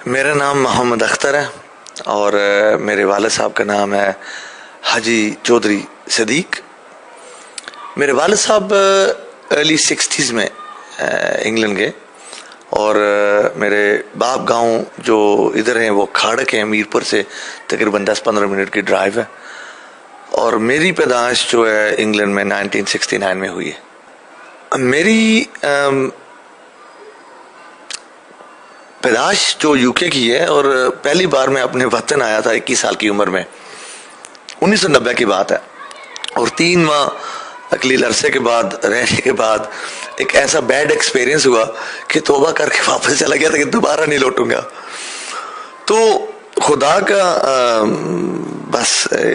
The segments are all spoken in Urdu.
میرا نام محمد اختر ہے اور میرے والد صاحب کا نام ہے حاجی چودھری صدیق. میرے والد صاحب ارلی 60s میں انگلینڈ گئے اور میرے باپ گاؤں جو ادھر ہیں وہ کھاڑک ہیں, میرپور سے تقریباً 10-15 منٹ کی ڈرائیو ہے, اور میری پیدائش جو ہے انگلینڈ میں 1969 میں ہوئی ہے. میری پیدائش جو یو کے کی ہے اور پہلی بار میں اپنے وطن آیا تھا 21 سال کی عمر میں, 1990 کی بات ہے, اور 3 ماہ اقلیل عرصے کے بعد رہنے کے بعد ایک ایسا بیڈ ایکسپیرینس ہوا کہ توبہ کر کے واپس چلا گیا تھا کہ دوبارہ نہیں لوٹوں گا. تو خدا کا بس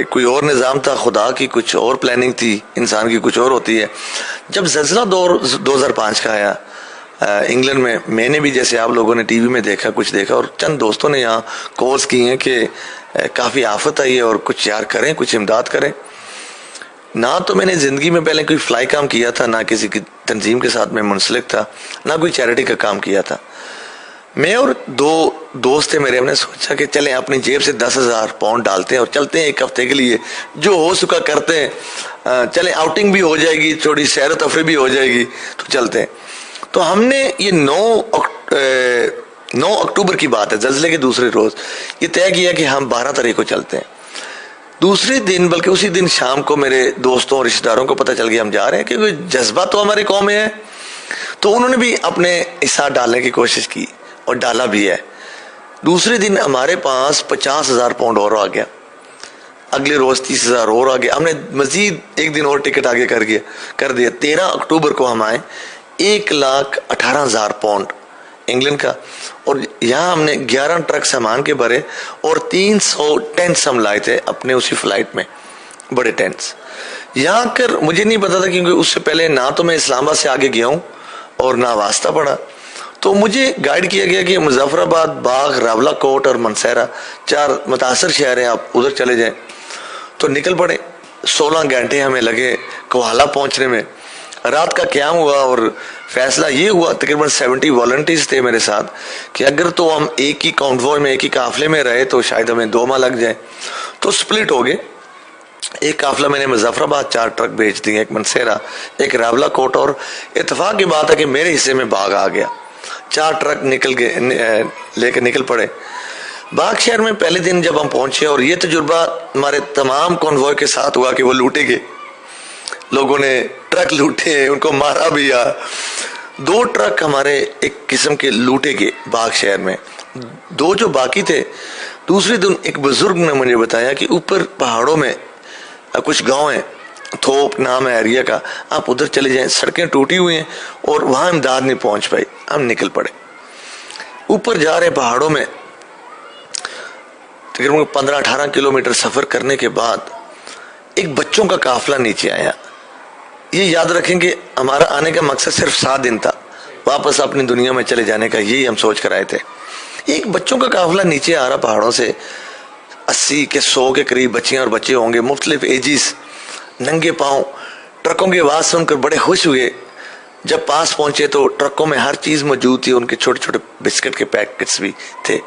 کوئی اور نظام تھا, خدا کی کچھ اور پلاننگ تھی, انسان کی کچھ اور ہوتی ہے. جب زلزلہ دور 2005 کا آیا انگلینڈ میں نے بھی جیسے آپ لوگوں نے ٹی وی میں دیکھا, کچھ دیکھا, اور چند دوستوں نے یہاں کالز کی ہیں کہ کافی آفت آئی ہے اور کچھ یار کریں, کچھ امداد کریں. نہ تو میں نے زندگی میں پہلے کوئی فلائی کام کیا تھا, نہ کسی کی تنظیم کے ساتھ میں منسلک تھا, نہ کوئی چیریٹی کا کام کیا تھا. میں اور 2 دوست تھے میرے, ہم نے سوچا کہ چلیں اپنی جیب سے 10,000 پاؤنڈ ڈالتے ہیں اور چلتے ہیں 1 ہفتے کے لیے, جو ہو سکا کرتے ہیں, چلیں آؤٹنگ بھی ہو جائے گی, تھوڑی سیر و تفریح بھی ہو جائے گی, تو چلتے ہیں. تو ہم نے یہ 9 اکتوبر کی بات ہے, زلزلے کے دوسرے روز یہ طے کیا کہ ہم 12 تاریخ کو چلتے ہیں. دوسرے دن بلکہ اسی دن شام کو میرے دوستوں اور رشتہ داروں کو پتہ چل گیا ہم جا رہے ہیں, کیونکہ جذبہ تو ہماری قوم میں ہے, تو انہوں نے بھی اپنے حصہ ڈالنے کی کوشش کی اور ڈالا بھی ہے. دوسرے دن ہمارے پاس 50,000 پاؤنڈ اور آ گیا, اگلے روز 30,000 اور آ گیا. ہم نے مزید 1 دن اور ٹکٹ آگے کر دیا. 13 اکتوبر کو ہم آئے, 1,18,000 پاؤنڈ انگلینڈ کا, اور یہاں ہم نے 11 ٹرک سامان کے بھرے اور 300 ٹینٹس ہم لائے تھے اپنے اسی فلائٹ میں, بڑے ٹینٹس. یہاں کر مجھے نہیں پتا تھا, کیونکہ اس سے پہلے نہ تو میں اسلام آباد سے آگے گیا ہوں اور نہ واسطہ پڑا, تو مجھے گائیڈ کیا گیا کہ مظفر آباد, باغ, راولہ کوٹ اور منسیرہ 4 متاثر شہر ہیں, آپ ادھر چلے جائیں. تو نکل پڑے. 16 گھنٹے ہمیں لگے کوہالہ پہنچنے میں. رات کا قیام ہوا اور فیصلہ یہ ہوا, تقریباً 70 والنٹیرز تھے میرے ساتھ, کہ اگر تو ہم ایک ہی کانوائے میں, ایک ہی قافلے میں رہے تو شاید ہمیں 2 ماہ لگ جائیں. تو سپلٹ ہو گئے. ایک قافلہ میں نے مظفر آباد 4 ٹرک بھیج دیے, ایک منسیرہ, ایک راولہ کوٹ, اور اتفاق کی بات ہے کہ میرے حصے میں باغ آ گیا. 4 ٹرک لے کے نکل پڑے. باغ شہر میں پہلے دن جب ہم پہنچے, اور یہ تجربہ ہمارے تمام کانوائے کے ساتھ ہوا کہ وہ لوٹے گئے, لوگوں نے ٹرک لوٹے, ان کو مارا بھی. 2 ٹرک ہمارے ایک قسم کے لوٹے گئے باغ شہر میں, 2 جو باقی تھے. دوسرے دن ایک بزرگ نے مجھے بتایا کہ اوپر پہاڑوں میں کچھ گاؤں ہیں, تھوپ نام ہے ایریا کا, آپ ادھر چلے جائیں, سڑکیں ٹوٹی ہوئی ہیں اور وہاں امداد نہیں پہنچ پائی. ہم نکل پڑے, اوپر جا رہے پہاڑوں میں. تقریباً 15-18 کلومیٹر سفر کرنے کے بعد ایک بچوں کا قافلہ نیچے آیا. یہ یاد رکھیں کہ ہمارا آنے کا مقصد صرف 7 دن تھا, واپس اپنی دنیا میں چلے جانے کا, یہی ہم سوچ کر آئے تھے. ایک بچوں کا قافلہ نیچے آ رہا پہاڑوں سے, 80 کے 100 کے قریب بچیاں اور بچے ہوں گے, مختلف ایجز, ننگے پاؤں. ٹرکوں کی آواز سن کر بڑے خوش ہوئے. جب پاس پہنچے تو ٹرکوں میں ہر چیز موجود تھی, ان کے چھوٹے چھوٹے بسکٹ کے پیکٹس بھی تھے.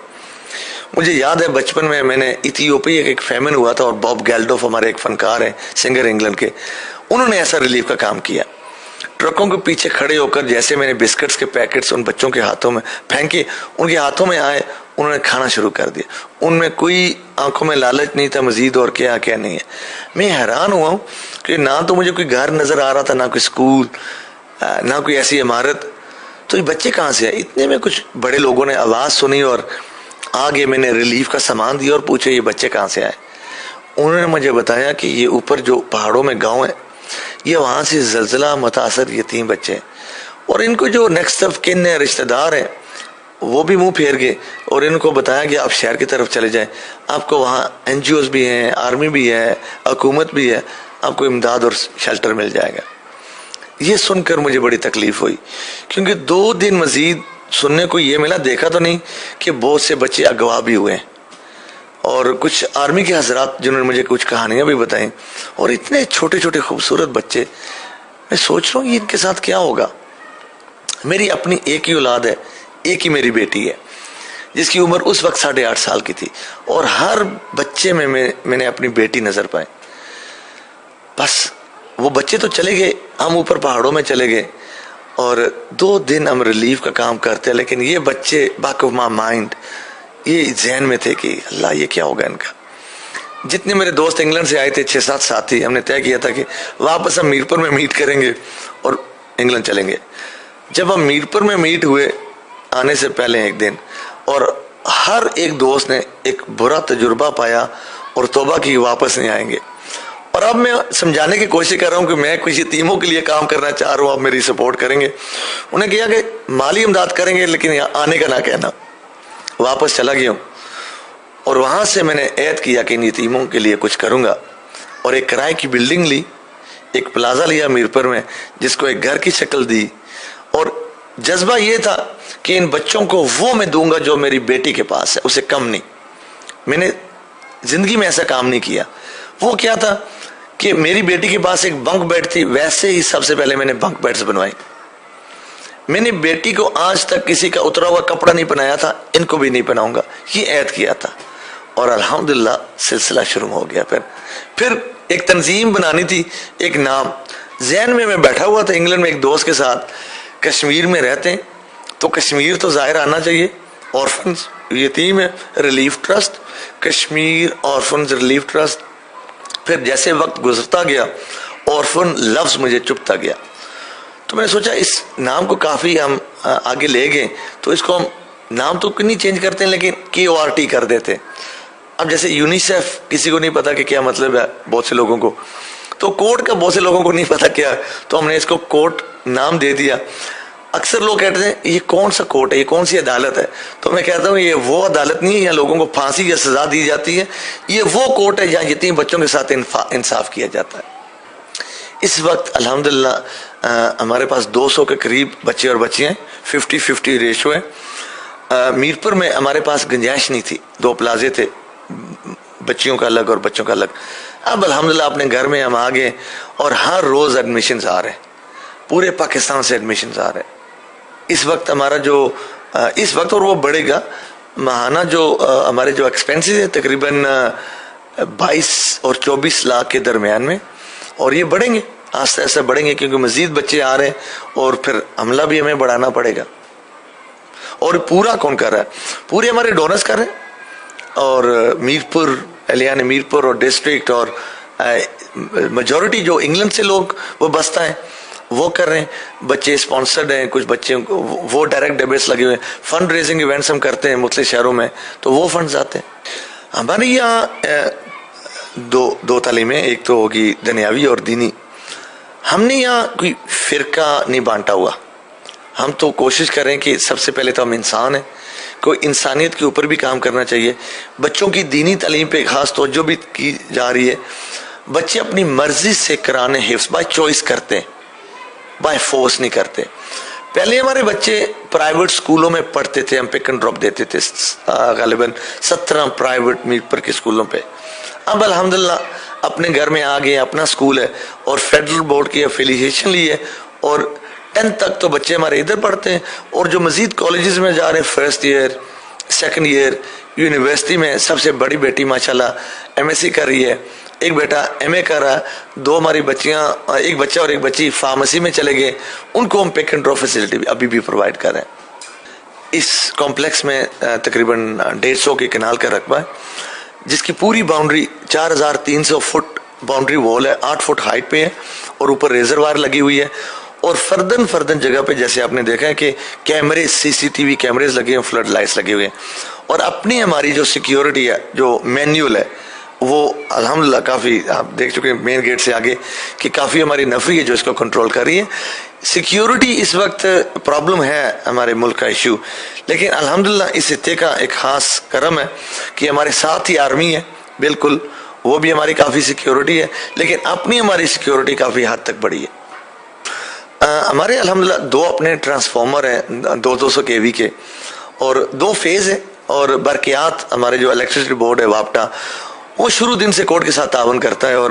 مجھے یاد ہے بچپن میں نے ایتھیوپیا ایک فیمن ہوا تھا, اور باب گیلڈوف ہمارے ایک فنکار ہیں, سنگر انگلینڈ کے, انہوں نے ایسا ریلیف کا کام کیا. ٹرکوں کے پیچھے کھڑے ہو کر جیسے میں نے بسکٹس کے پیکٹس ان بچوں کے ہاتھوں میں پھینکے, ان کے ہاتھوں میں آئے, انہوں نے کھانا شروع کر دیا. ان میں کوئی آنکھوں میں لالچ نہیں تھا مزید اور کیا نہیں ہے. میں حیران ہوا ہوں کہ نہ تو مجھے کوئی گھر نظر آ رہا تھا, نہ کوئی اسکول, نہ کوئی ایسی عمارت. تو یہ بچے کہاں سے آئے؟ اتنے میں کچھ بڑے لوگوں نے آواز سنی اور آگے میں نے ریلیف کا سامان دیا اور پوچھے یہ بچے کہاں سے آئے. انہوں نے مجھے بتایا کہ یہ اوپر جو پہاڑوں میں گاؤں ہے, یہ وہاں سے زلزلہ متاثر یتیم بچے ہیں, اور ان کو جو نیکسٹ آف کن ہے, رشتہ دار ہیں, وہ بھی منہ پھیر گئے, اور ان کو بتایا کہ آپ شہر کی طرف چلے جائیں, آپ کو وہاں NGOs بھی ہیں, آرمی بھی ہے, حکومت بھی ہے, آپ کو امداد اور شیلٹر مل جائے گا. یہ سن کر مجھے بڑی تکلیف ہوئی, کیونکہ 2 دن مزید سننے کو یہ ملا, دیکھا تو نہیں, کہ بہت سے بچے اغوا بھی ہوئے ہیں, اور کچھ آرمی کے حضرات جنہوں نے مجھے کچھ کہانیاں بھی بتائیں, اور اتنے چھوٹے چھوٹے خوبصورت بچے. میں سوچ رہا ہوں یہ ان کے ساتھ کیا ہوگا. میری اپنی ایک ہی اولاد ہے, ایک ہی میری بیٹی ہے. جس کی عمر اس وقت 8.5 سال کی تھی، اور ہر بچے میں میں نے اپنی بیٹی نظر پائے. بس وہ بچے تو چلے گئے، ہم اوپر پہاڑوں میں چلے گئے اور 2 دن ہم ریلیف کا کام کرتے، لیکن یہ بچے بیک آف مائی مائنڈ یہ ذہن میں تھے کہ اللہ یہ کیا ہوگا ان کا. جتنے میرے دوست انگلینڈ سے آئے تھے 6-7 ساتھی، ہم نے طے کیا تھا کہ واپس ہم میرپور میں میٹ کریں گے اور انگلینڈ چلیں گے. جب ہم میرپور میں میٹ ہوئے آنے سے پہلے ایک دن، اور ہر ایک دوست نے ایک برا تجربہ پایا اور توبہ کی واپس نہیں آئیں گے. اور اب میں سمجھانے کی کوشش کر رہا ہوں کہ میں کچھ یتیموں کے لیے کام کرنا چاہ رہا ہوں، آپ میری سپورٹ کریں گے. انہیں کہا کہ مالی امداد کریں گے لیکن یہاں آنے کا نہ کہنا. واپس چلا گیا ہوں اور وہاں سے میں نے عہد کیا کہ ان یتیموں کے لیے کچھ کروں گا، اور ایک کرائے کی بلڈنگ لی، ایک پلازا لیا میرپور میں جس کو ایک گھر کی شکل دی، اور جذبہ یہ تھا کہ ان بچوں کو وہ میں دوں گا جو میری بیٹی کے پاس ہے، اسے کم نہیں. میں نے زندگی میں ایسا کام نہیں کیا. وہ کیا تھا کہ میری بیٹی کے پاس ایک بنک بیڈ تھی، ویسے ہی سب سے پہلے میں نے بنک بیڈز بنوائی. میں نے بیٹی کو آج تک کسی کا اترا ہوا کپڑا نہیں پہنایا تھا، ان کو بھی نہیں پہناؤں گا، یہ عہد کیا تھا. اور الحمدللہ سلسلہ شروع ہو گیا. پھر ایک تنظیم بنانی تھی، ایک نام ذہن میں بیٹھا ہوا تھا. انگلینڈ میں ایک دوست کے ساتھ کشمیر میں رہتے ہیں تو کشمیر تو ظاہر آنا چاہیے. آرفنز یتیم ہے relief trust, Kashmir orphans relief trust. پھر جیسے وقت گزرتا گیا آرفن لفظ مجھے چپتا گیا، تو میں نے سوچا اس نام کو کافی ہم آگے لے گئے تو اس کو ہم نام تو نہیں چینج کرتے ہیں لیکن KORT کر دیتے. اب جیسے یونیسیف کسی کو نہیں پتا کہ کیا مطلب ہے بہت سے لوگوں کو، تو کوٹ کا بہت سے لوگوں کو نہیں پتا کیا، تو ہم نے اس کو کوٹ نام دے دیا. اکثر لوگ کہتے ہیں یہ کون سا کوٹ ہے، یہ کون سی عدالت ہے، تو میں کہتا ہوں یہ وہ عدالت نہیں ہے یہاں لوگوں کو پھانسی یا سزا دی جاتی ہے، یہ وہ کوٹ ہے جہاں یتیم بچوں کے ساتھ انصاف کیا جاتا ہے. اس وقت الحمدللہ ہمارے پاس 200 کے قریب بچے اور بچیاں ہیں، 50-50 ریشو ہے. میرپور میں ہمارے پاس گنجائش نہیں تھی، 2 پلازے تھے، بچیوں کا الگ اور بچوں کا الگ. اب الحمدللہ اپنے گھر میں ہم آ گئے اور ہر روز ایڈمیشنز آ رہے ہیں، پورے پاکستان سے ایڈمیشنز آ رہے ہیں. اس وقت ہمارا جو اس وقت اور وہ بڑھے گا ماہانہ جو ہمارے جو ایکسپینسز ہیں تقریباً 22 اور 24 لاکھ کے درمیان میں، اور یہ بڑھیں گے آہستہ آہستہ بڑھیں گے کیونکہ مزید بچے آ رہے ہیں اور پھر عملہ بھی ہمیں بڑھانا پڑے گا. اور پورا کون کر رہا ہے؟ پورے ہمارے ڈونرز کر رہے ہیں، اور میرپور اہلیان میرپور اور ڈسٹرکٹ اور میجورٹی جو انگلینڈ سے لوگ وہ بستا ہیں وہ کر رہے ہیں. بچے اسپانسرڈ ہیں، کچھ بچے وہ ڈائریکٹ ڈیبیٹس لگے ہوئے ہیں. فنڈ ریزنگ ایونٹس ہم کرتے ہیں مختلف شہروں میں تو وہ فنڈز آتے ہیں. ہمارے یہاں دو تعلیمیں، ایک تو ہوگی دنیاوی اور دینی. ہم نے یہاں کوئی فرقہ نہیں بانٹا ہوا، ہم تو کوشش کریں کہ سب سے پہلے تو ہم انسان ہیں، کوئی انسانیت کے اوپر بھی کام کرنا چاہیے. بچوں کی دینی تعلیم پہ خاص توجہ بھی کی جا رہی ہے. بچے اپنی مرضی سے قرآن حفظ بائی چوائس کرتے ہیں، بائی فورس نہیں کرتے. پہلے ہمارے بچے پرائیویٹ سکولوں میں پڑھتے تھے، ہم پک اینڈ ڈراپ دیتے تھے غالباً 17 پرائیویٹ میرپور کے سکولوں پہ. اب الحمدللہ اپنے گھر میں آ گئے، اپنا سکول ہے اور فیڈرل بورڈ کی افیلیشن لی ہے، اور 10 تک تو بچے ہمارے ادھر پڑھتے ہیں. اور جو مزید کالجز میں جا رہے ہیں، 1st year 2nd year university میں سب سے بڑی بیٹی ماشاءاللہ MSc کر رہی ہے، ایک بیٹا MA کر رہا ہے، 2 ہماری بچیاں، ایک بچہ اور ایک بچی فارمیسی میں چلے گئے. ان کو ہم پک اینڈ ڈراپ فیسلٹی ابھی بھی پرووائڈ کر رہے ہیں. اس کمپلیکس میں تقریباً 150 کے کنال کا رقبہ ہے جس کی پوری باؤنڈری 4300 فٹ باؤنڈری وال ہے، 8 فٹ ہائٹ پہ ہے، اور اوپر ریزروار لگی ہوئی ہے. اور فردن جگہ پہ جیسے آپ نے دیکھا ہے کہ کیمرے CCTV کیمریز لگے ہیں، فلڈ لائٹس لگے ہوئے ہیں. اور اپنی ہماری جو سیکیورٹی ہے، جو مینیول ہے، وہ الحمدللہ کافی آپ دیکھ چکے ہیں مین گیٹ سے آگے کہ کافی ہماری نفری ہے جو اس کو کنٹرول کر رہی ہے. سیکیورٹی اس وقت پرابلم ہے ہمارے ملک کا ایشو، لیکن الحمدللہ اس خطے کا ایک خاص کرم ہے کہ ہمارے ساتھ ہی آرمی ہے، بالکل وہ بھی ہماری کافی سیکیورٹی ہے، لیکن اپنی ہماری سیکیورٹی کافی حد تک بڑی ہے. ہمارے الحمدللہ 2 اپنے ٹرانسفارمر ہیں 200 kV کے، اور 2 فیز ہیں. اور برقیات ہمارے جو الیکٹرسٹی بورڈ ہے واپٹا، وہ شروع دن سے کوٹ کے ساتھ تعاون کرتا ہے، اور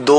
2